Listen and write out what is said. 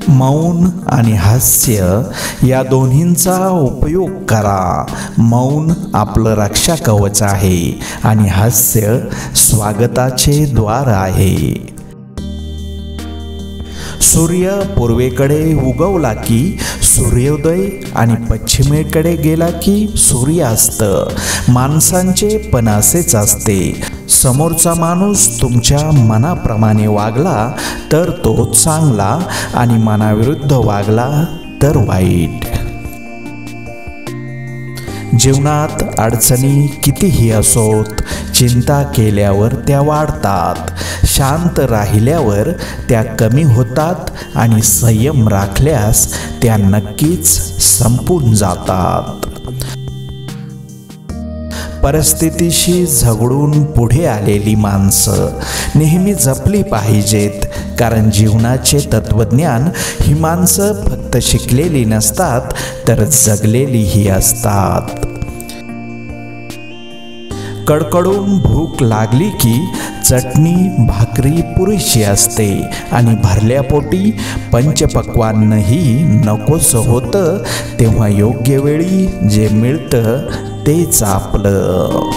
मौन आणि हास्य या दोन्हींचा उपयोग करा। मौन आपलं रक्षा कवच आहे आणि हास्य स्वागताचे द्वार आहे। सूर्य पूर्वेकडे उगवला की सूर्योदय आणि पश्चिमेकडे गेला की सूर्यास्त। माणसांचे पण असेच असते, समोरचा माणूस तुमच्या मनाप्रमाणे वागला तर तो चांगला आणि मनाविरुद्ध वागला तर वाईट। जीवनात अडचणी कितीही असोत, चिंता केल्यावर त्या वाढतात, शांत राहिल्यावर त्या कमी होतात आणि संयम राखल्यास त्या नक्कीच संपून जातात। परिस्थितीशी झगडून पुढे आलेली माणसं नेहमी जपली पाहिजेत, कारण जीवनाचे तत्वज्ञान ही माणसं फक्त शिकलेली नसतात तर जगलेलीही असतात। कडकडून भूक लागली की चटणी भाकरी पुरेशी असते आणि भरल्या पोटी पंचपक्वान्नही नकोस होतं, तेव्हा योग्य वेळी जे मिळतं तेच आपलं।